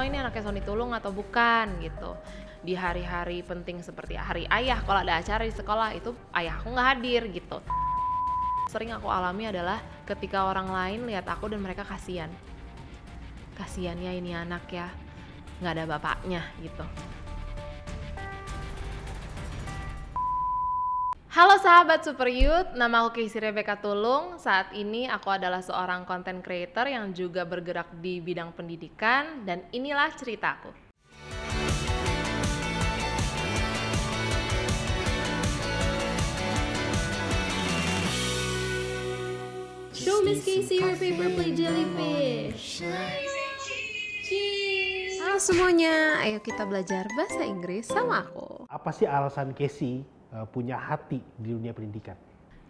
oh ini anaknya Sony Tulung atau bukan gitu. Di hari-hari penting seperti hari ayah, kalau ada acara di sekolah itu ayahku nggak hadir gitu. Sering aku alami adalah ketika orang lain lihat aku dan mereka kasihan ya ini anak ya, nggak ada bapaknya gitu. Halo sahabat Super Youth, nama aku Casey Rebecca Tulung. Saat ini aku adalah seorang content creator yang juga bergerak di bidang pendidikan, dan inilah ceritaku. Show Miss Casey your paper plate jellyfish. Cheese. Halo semuanya, ayo kita belajar bahasa Inggris sama aku. Apa sih alasan Casey punya hati di dunia pendidikan?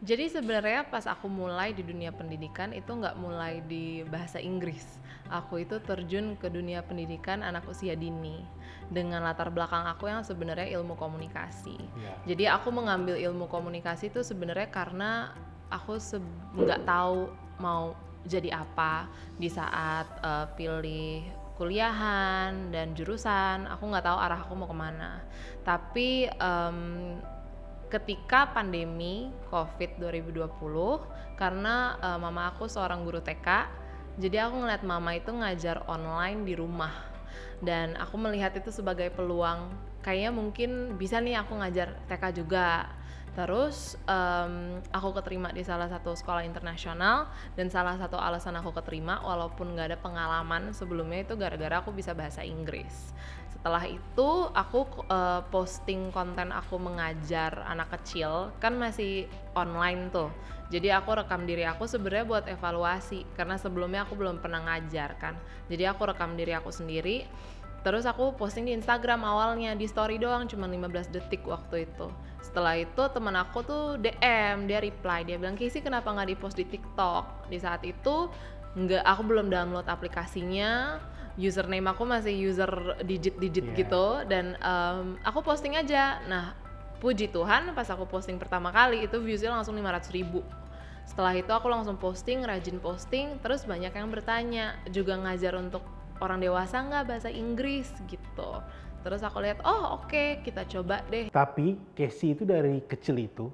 Jadi sebenarnya pas aku mulai di dunia pendidikan itu nggak mulai di bahasa Inggris. Aku itu terjun ke dunia pendidikan anak usia dini dengan latar belakang aku yang sebenarnya ilmu komunikasi. Jadi aku mengambil ilmu komunikasi itu sebenarnya karena aku nggak tahu mau jadi apa di saat pilih kuliahan dan jurusan. Aku nggak tahu arah aku mau kemana. Tapi ketika pandemi COVID 2020, karena mama aku seorang guru TK, jadi aku ngeliat mama itu ngajar online di rumah, dan aku melihat itu sebagai peluang, kayaknya mungkin bisa nih aku ngajar TK juga. Terus aku keterima di salah satu sekolah internasional, dan salah satu alasan aku keterima walaupun gak ada pengalaman sebelumnya itu gara-gara aku bisa bahasa Inggris. Setelah itu aku posting konten aku mengajar anak kecil, kan masih online tuh. Jadi aku rekam diri aku sebenarnya buat evaluasi, karena sebelumnya aku belum pernah ngajar kan. Jadi aku rekam diri aku sendiri. Terus aku posting di Instagram awalnya, di story doang, cuma 15 detik waktu itu. Setelah itu teman aku tuh DM, dia reply, dia bilang, Casey kenapa nggak di-post di TikTok? Di saat itu aku belum download aplikasinya, username aku masih user digit-digit gitu, dan aku posting aja. Nah, puji Tuhan pas aku posting pertama kali itu viewsnya langsung 500.000. Setelah itu aku langsung posting, rajin posting, terus banyak yang bertanya, juga ngajar untuk orang dewasa nggak bahasa Inggris gitu. Terus aku lihat, oh oke, kita coba deh. Tapi Casey itu dari kecil itu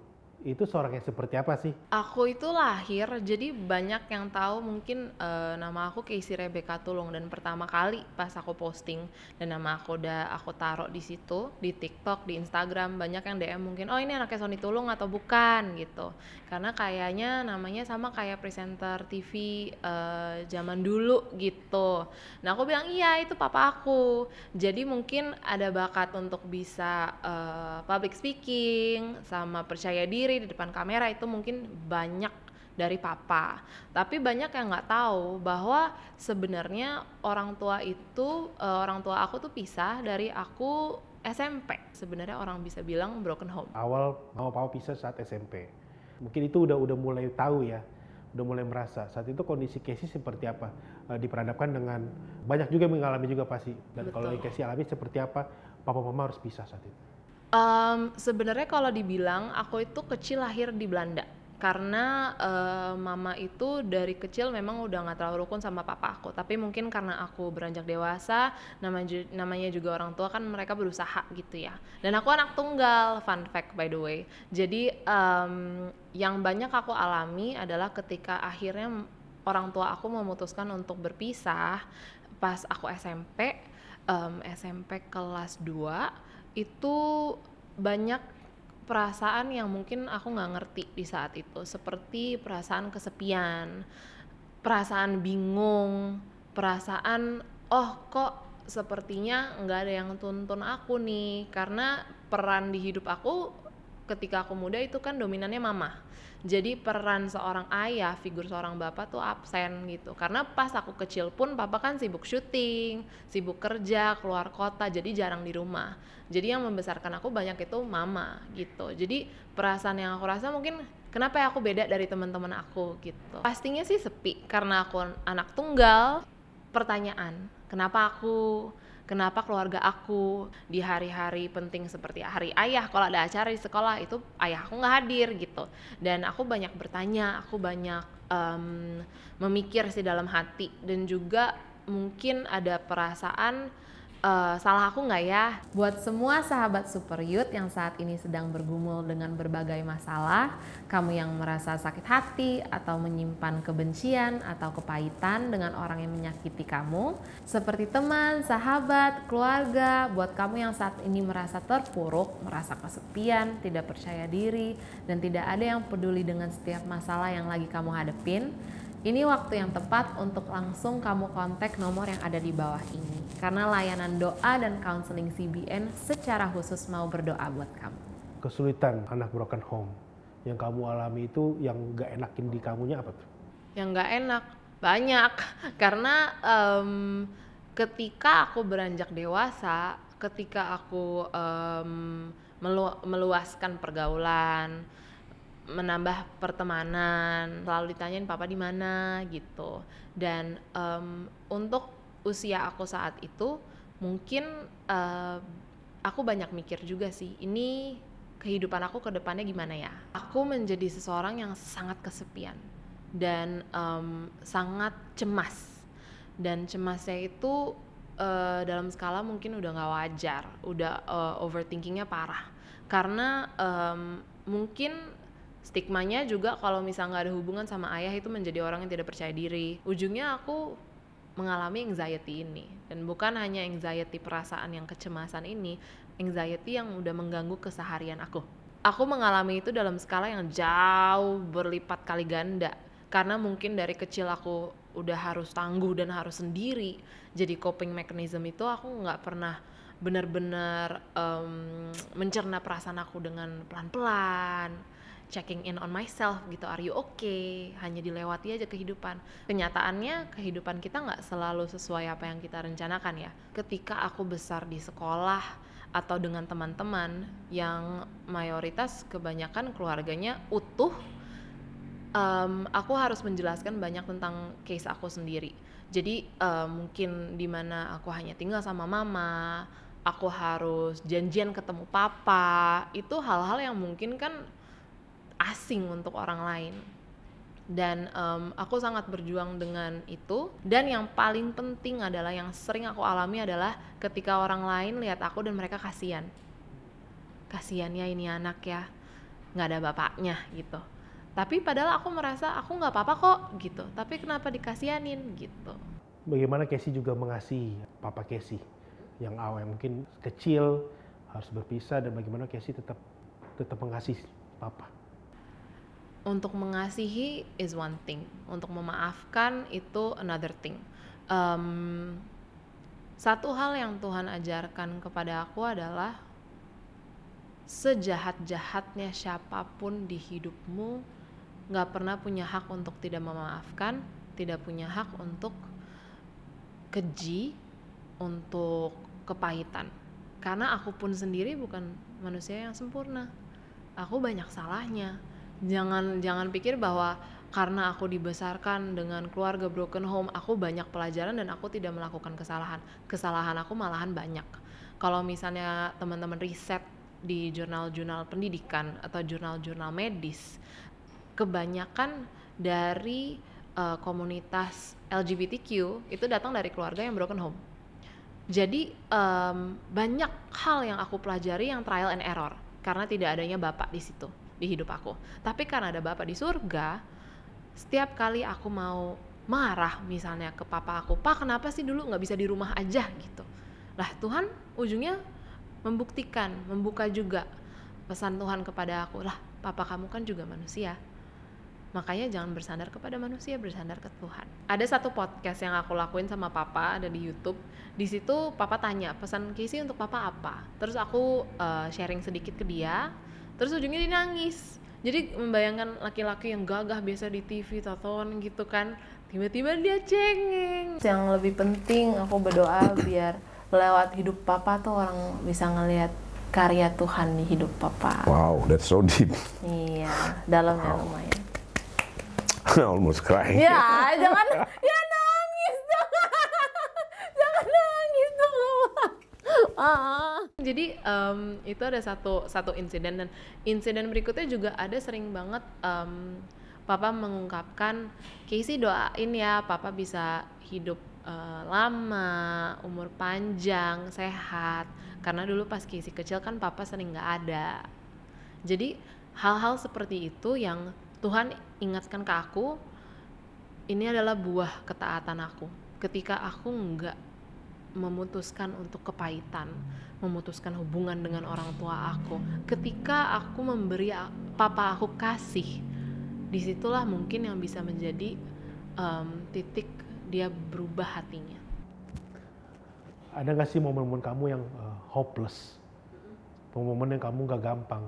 seorang yang seperti apa sih? Aku itu lahir, jadi banyak yang tahu mungkin nama aku Casey Rebecca Tulung, dan pertama kali pas aku posting dan nama aku udah aku taruh di situ, di TikTok, di Instagram, banyak yang DM mungkin, oh ini anaknya Sony Tulung atau bukan gitu. Karena kayaknya namanya sama kayak presenter TV zaman dulu gitu. Nah aku bilang iya itu papa aku. Jadi mungkin ada bakat untuk bisa public speaking sama percaya diri di depan kamera, itu mungkin banyak dari papa. Tapi banyak yang nggak tahu bahwa sebenarnya orang tua aku tuh pisah dari aku SMP. Sebenarnya orang bisa bilang broken home. Awal mama papa pisah saat SMP. Mungkin itu udah mulai tahu ya, udah mulai merasa. Saat itu kondisi Casey seperti apa? Diperhadapkan dengan banyak juga yang mengalami juga pasti. Dan kalau yang Casey alami seperti apa? Papa mama harus pisah saat itu. Sebenarnya kalau dibilang aku itu kecil lahir di Belanda, karena mama itu dari kecil memang udah nggak terlalu rukun sama papa aku. Tapi mungkin karena aku beranjak dewasa, namanya juga orang tua kan, mereka berusaha gitu ya. Dan aku anak tunggal, fun fact by the way. Jadi yang banyak aku alami adalah ketika akhirnya orang tua aku memutuskan untuk berpisah pas aku SMP kelas 2. Itu banyak perasaan yang mungkin aku nggak ngerti di saat itu, seperti perasaan kesepian, perasaan bingung, perasaan oh kok sepertinya nggak ada yang tuntun aku nih, karena peran di hidup aku ketika aku muda itu kan dominannya mama. Jadi peran seorang ayah, figur seorang bapak tuh absen gitu. Karena pas aku kecil pun papa kan sibuk syuting, sibuk kerja, keluar kota, jadi jarang di rumah. Jadi yang membesarkan aku banyak itu mama gitu. Jadi perasaan yang aku rasa mungkin kenapa ya aku beda dari teman-teman aku gitu. Pastinya sih sepi karena aku anak tunggal. Pertanyaan, kenapa keluarga aku di hari-hari penting seperti hari ayah, kalau ada acara di sekolah itu ayah aku nggak hadir gitu. Dan aku banyak bertanya, aku banyak memikir sih dalam hati, dan juga mungkin ada perasaan salah aku nggak ya? Buat semua sahabat Super Youth yang saat ini sedang bergumul dengan berbagai masalah, kamu yang merasa sakit hati atau menyimpan kebencian atau kepahitan dengan orang yang menyakiti kamu, seperti teman, sahabat, keluarga, buat kamu yang saat ini merasa terpuruk, merasa kesepian, tidak percaya diri, dan tidak ada yang peduli dengan setiap masalah yang lagi kamu hadepin, ini waktu yang tepat untuk langsung kamu kontak nomor yang ada di bawah ini. Karena layanan doa dan counseling CBN secara khusus mau berdoa buat kamu. Kesulitan anak broken home yang kamu alami itu yang gak enakin di kamunya apa tuh? Yang gak enak? Banyak. Karena ketika aku beranjak dewasa, ketika aku meluaskan pergaulan, menambah pertemanan, selalu ditanyain papa di mana gitu. Dan untuk usia aku saat itu mungkin aku banyak mikir juga sih, ini kehidupan aku ke depannya gimana ya. Aku menjadi seseorang yang sangat kesepian dan sangat cemas. Dan cemasnya itu dalam skala mungkin udah gak wajar, udah overthinkingnya parah. Karena mungkin stigmanya juga kalau misalnya nggak ada hubungan sama ayah itu menjadi orang yang tidak percaya diri. Ujungnya aku mengalami anxiety ini, dan bukan hanya anxiety perasaan yang kecemasan ini, anxiety yang udah mengganggu keseharian aku. Aku mengalami itu dalam skala yang jauh berlipat kali ganda, karena mungkin dari kecil aku udah harus tangguh dan harus sendiri. Jadi coping mechanism itu aku nggak pernah benar-benar mencerna perasaan aku dengan pelan-pelan, checking in on myself gitu, are you okay? Hanya dilewati aja kehidupan. Kenyataannya kehidupan kita nggak selalu sesuai apa yang kita rencanakan ya. Ketika aku besar di sekolah atau dengan teman-teman yang mayoritas kebanyakan keluarganya utuh, aku harus menjelaskan banyak tentang case aku sendiri. Jadi mungkin dimana aku hanya tinggal sama mama, aku harus janjian ketemu papa, itu hal-hal yang mungkin kan asing untuk orang lain. Dan aku sangat berjuang dengan itu. Dan yang paling penting adalah, yang sering aku alami adalah ketika orang lain lihat aku dan mereka kasihan ya ini anak ya, gak ada bapaknya gitu. Tapi padahal aku merasa aku gak apa-apa kok gitu, tapi kenapa dikasihanin gitu. Bagaimana Casey juga mengasihi papa Casey yang awal mungkin kecil harus berpisah, dan bagaimana Casey tetap mengasihi papa? Untuk mengasihi is one thing, untuk memaafkan itu another thing. Satu hal yang Tuhan ajarkan kepada aku adalah sejahat-jahatnya siapapun di hidupmu gak pernah punya hak untuk tidak memaafkan, tidak punya hak untuk keji, untuk kepahitan. Karena aku pun sendiri bukan manusia yang sempurna, aku banyak salahnya. Jangan pikir bahwa karena aku dibesarkan dengan keluarga broken home, aku banyak pelajaran dan aku tidak melakukan kesalahan. Kesalahan aku malahan banyak. Kalau misalnya teman-teman riset di jurnal-jurnal pendidikan atau jurnal-jurnal medis, kebanyakan dari komunitas LGBTQ itu datang dari keluarga yang broken home. Jadi banyak hal yang aku pelajari yang trial and error karena tidak adanya bapak di situ di hidup aku. Tapi karena ada Bapa di surga, setiap kali aku mau marah misalnya ke papa aku, "Pak, kenapa sih dulu nggak bisa di rumah aja?" gitu. Lah Tuhan ujungnya membuktikan, membuka juga pesan Tuhan kepada aku, "Lah, papa kamu kan juga manusia. Makanya jangan bersandar kepada manusia, bersandar ke Tuhan." Ada satu podcast yang aku lakuin sama papa, ada di YouTube. Di situ papa tanya, "Pesan Casey untuk papa apa?" Terus aku sharing sedikit ke dia. Terus ujungnya dia nangis. Jadi membayangkan laki-laki yang gagah biasa di TV, tonton gitu kan, tiba-tiba dia cengeng. Yang lebih penting aku berdoa biar lewat hidup papa tuh orang bisa ngelihat karya Tuhan di hidup papa. Wow, that's so deep. Iya, dalamnya lumayan. Almost crying. Ya, jangan nangis dong. Jangan nangis dong. Jadi itu ada satu insiden, dan insiden berikutnya juga ada sering banget papa mengungkapkan, "Casey doain ya papa bisa hidup lama, umur panjang, sehat. Karena dulu pas Casey kecil kan papa sering nggak ada. Jadi hal-hal seperti itu yang Tuhan ingatkan ke aku, ini adalah buah ketaatan aku. Ketika aku nggak memutuskan untuk kepahitan, memutuskan hubungan dengan orang tua aku, ketika aku memberi papa aku kasih, disitulah mungkin yang bisa menjadi titik dia berubah hatinya. Ada nggak sih momen-momen kamu yang hopeless, momen-momen yang kamu nggak gampang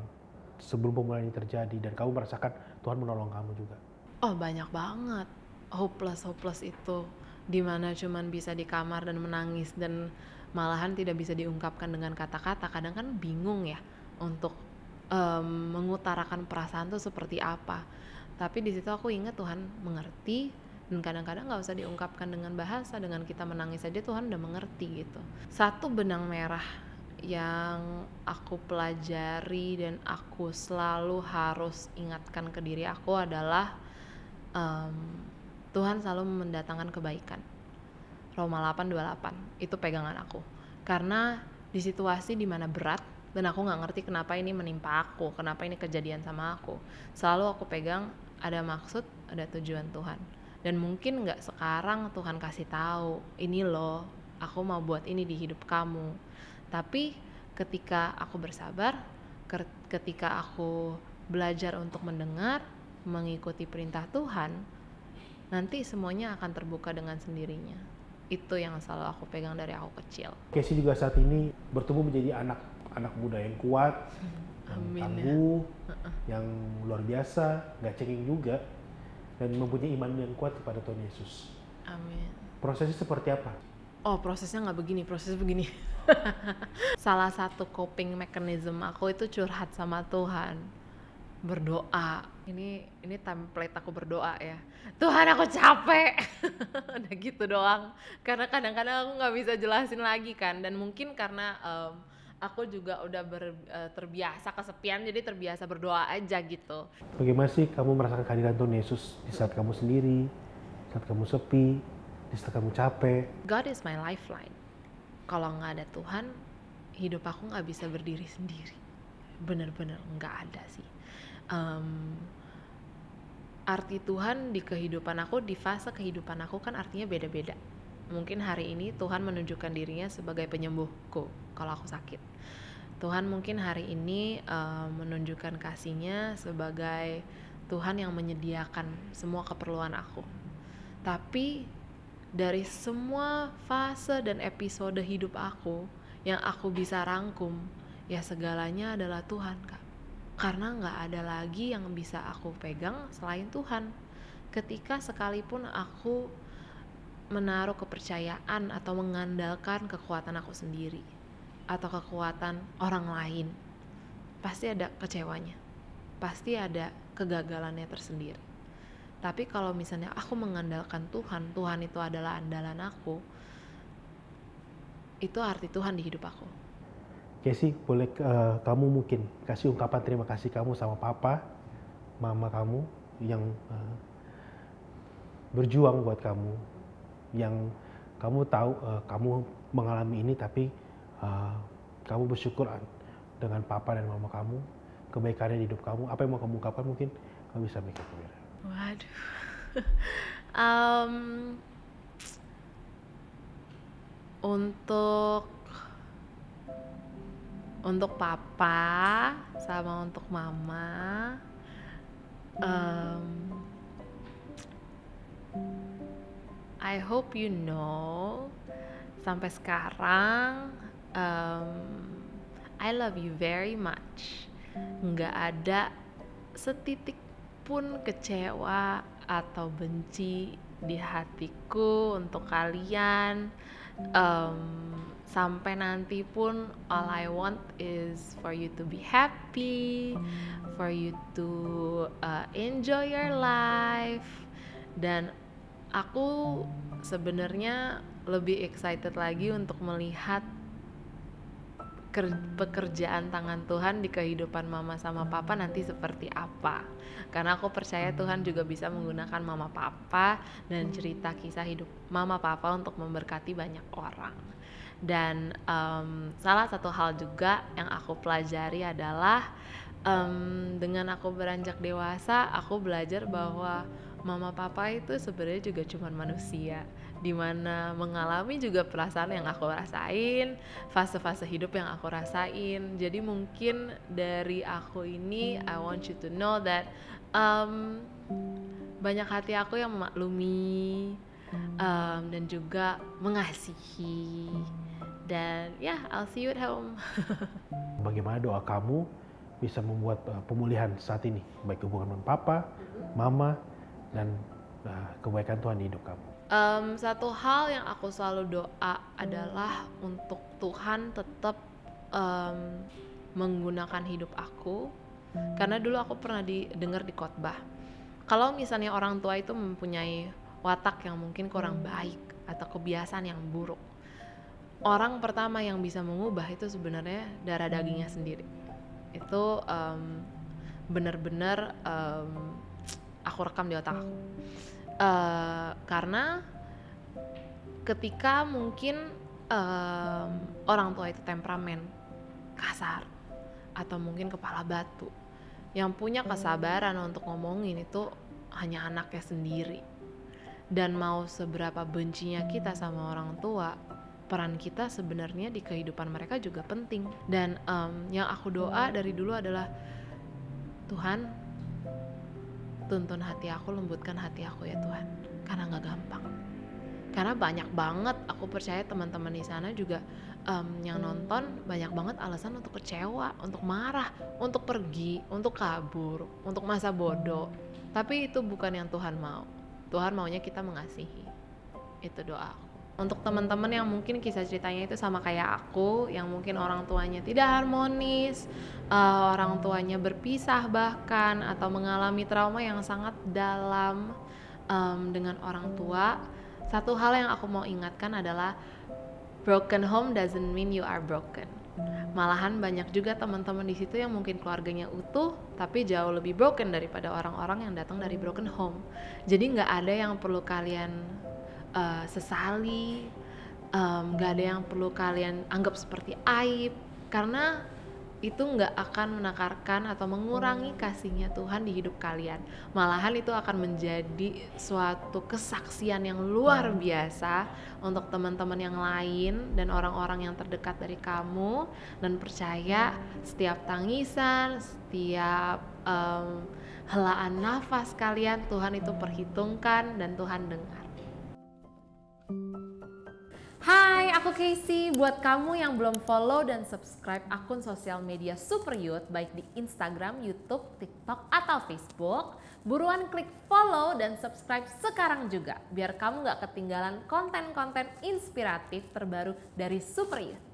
sebelum pemulihan ini terjadi dan kamu merasakan Tuhan menolong kamu juga? Oh banyak banget hopeless itu, dimana cuman bisa di kamar dan menangis dan malahan tidak bisa diungkapkan dengan kata-kata. Kadang kan bingung ya untuk mengutarakan perasaan tuh seperti apa. Tapi di situ aku ingat Tuhan mengerti, dan kadang-kadang nggak usah diungkapkan dengan bahasa, dengan kita menangis aja Tuhan udah mengerti gitu. Satu benang merah yang aku pelajari dan aku selalu harus ingatkan ke diri aku adalah Tuhan selalu mendatangkan kebaikan. Roma 8:28 itu pegangan aku. Karena di situasi dimana berat dan aku nggak ngerti kenapa ini menimpa aku, kenapa ini kejadian sama aku, selalu aku pegang ada maksud, ada tujuan Tuhan. Dan mungkin nggak sekarang Tuhan kasih tahu, ini loh, aku mau buat ini di hidup kamu. Tapi ketika aku bersabar, ketika aku belajar untuk mendengar, mengikuti perintah Tuhan, nanti semuanya akan terbuka dengan sendirinya. Itu yang selalu aku pegang dari aku kecil. Casey juga saat ini bertumbuh menjadi anak muda yang kuat, yang tangguh, yang luar biasa, nggak cengeng juga, dan mempunyai iman yang kuat kepada Tuhan Yesus. Amin. Prosesnya seperti apa? Oh, prosesnya nggak begini, prosesnya begini. Salah satu coping mechanism aku itu curhat sama Tuhan, berdoa. Ini template aku berdoa ya. Tuhan, aku capek. Udah gitu doang. Karena kadang-kadang aku nggak bisa jelasin lagi kan. Dan mungkin karena aku juga udah terbiasa kesepian, jadi terbiasa berdoa aja gitu. Bagaimana sih kamu merasakan kehadiran Tuhan Yesus di saat kamu sendiri, saat kamu sepi, di saat kamu capek? God is my lifeline. Kalau nggak ada Tuhan, hidup aku nggak bisa berdiri sendiri. Bener-bener nggak ada sih. Arti Tuhan di kehidupan aku, di fase kehidupan aku kan artinya beda-beda. Mungkin hari ini Tuhan menunjukkan dirinya sebagai penyembuhku kalau aku sakit. Tuhan mungkin hari ini menunjukkan kasih-Nya sebagai Tuhan yang menyediakan semua keperluan aku. Tapi dari semua fase dan episode hidup aku yang aku bisa rangkum, ya segalanya adalah Tuhan, Kak. Karena nggak ada lagi yang bisa aku pegang selain Tuhan. Ketika sekalipun aku menaruh kepercayaan atau mengandalkan kekuatan aku sendiri atau kekuatan orang lain, pasti ada kecewanya, pasti ada kegagalannya tersendiri. Tapi kalau misalnya aku mengandalkan Tuhan, Tuhan itu adalah andalan aku, itu arti Tuhan di hidup aku. Casey, boleh kamu mungkin kasih ungkapan terima kasih kamu sama papa, mama kamu yang berjuang buat kamu, yang kamu tahu kamu mengalami ini, tapi kamu bersyukur dengan papa dan mama kamu, kebaikannya di hidup kamu. Apa yang mau kamu ungkapkan, mungkin kamu bisa mikir. Waduh. Untuk papa sama untuk mama, I hope you know, sampai sekarang I love you very much. Nggak ada setitik pun kecewa atau benci di hatiku untuk kalian. Sampai nanti pun all I want is for you to be happy, for you to enjoy your life. Dan aku sebenarnya lebih excited lagi untuk melihat pekerjaan tangan Tuhan di kehidupan mama sama papa nanti seperti apa. Karena aku percaya Tuhan juga bisa menggunakan mama papa dan cerita kisah hidup mama papa untuk memberkati banyak orang. Dan salah satu hal juga yang aku pelajari adalah dengan aku beranjak dewasa, aku belajar bahwa mama papa itu sebenarnya juga cuma manusia, dimana mengalami juga perasaan yang aku rasain, fase-fase hidup yang aku rasain. Jadi mungkin dari aku ini, I want you to know that banyak hati aku yang memaklumi dan juga mengasihi. Dan I'll see you at home. Bagaimana doa kamu bisa membuat pemulihan saat ini, baik hubungan dengan papa, mama, dan kebaikan Tuhan di hidup kamu? Satu hal yang aku selalu doa adalah untuk Tuhan tetap menggunakan hidup aku, karena dulu aku pernah dengar di khotbah, kalau misalnya orang tua itu mempunyai watak yang mungkin kurang baik atau kebiasaan yang buruk, orang pertama yang bisa mengubah itu sebenarnya darah dagingnya sendiri. Itu benar-benar aku rekam di otak aku. Karena ketika mungkin orang tua itu temperamen kasar atau mungkin kepala batu, yang punya kesabaran untuk ngomongin itu hanya anaknya sendiri. Dan mau seberapa bencinya kita sama orang tua, peran kita sebenarnya di kehidupan mereka juga penting. Dan yang aku doa dari dulu adalah, Tuhan, tuntun hati aku, lembutkan hati aku ya Tuhan, karena gak gampang. Karena banyak banget, aku percaya teman-teman di sana juga yang nonton banyak banget alasan untuk kecewa, untuk marah, untuk pergi, untuk kabur, untuk masa bodoh. Tapi itu bukan yang Tuhan mau. Tuhan maunya kita mengasihi. Itu doa aku. Untuk teman-teman yang mungkin kisah ceritanya itu sama kayak aku, yang mungkin orang tuanya tidak harmonis, orang tuanya berpisah bahkan, atau mengalami trauma yang sangat dalam dengan orang tua, satu hal yang aku mau ingatkan adalah broken home doesn't mean you are broken. Malahan banyak juga teman-teman di situ yang mungkin keluarganya utuh tapi jauh lebih broken daripada orang-orang yang datang dari broken home. Jadi nggak ada yang perlu kalian sesali, gak ada yang perlu kalian anggap seperti aib, karena itu gak akan menakarkan atau mengurangi kasihnya Tuhan di hidup kalian. Malahan itu akan menjadi suatu kesaksian yang luar biasa untuk teman-teman yang lain dan orang-orang yang terdekat dari kamu. Dan percaya setiap tangisan, setiap helaan nafas kalian, Tuhan itu perhitungkan dan Tuhan dengar. Hai, aku Casey. Buat kamu yang belum follow dan subscribe akun sosial media Super Youth, baik di Instagram, YouTube, TikTok, atau Facebook, buruan klik follow dan subscribe sekarang juga, biar kamu gak ketinggalan konten-konten inspiratif terbaru dari Super Youth.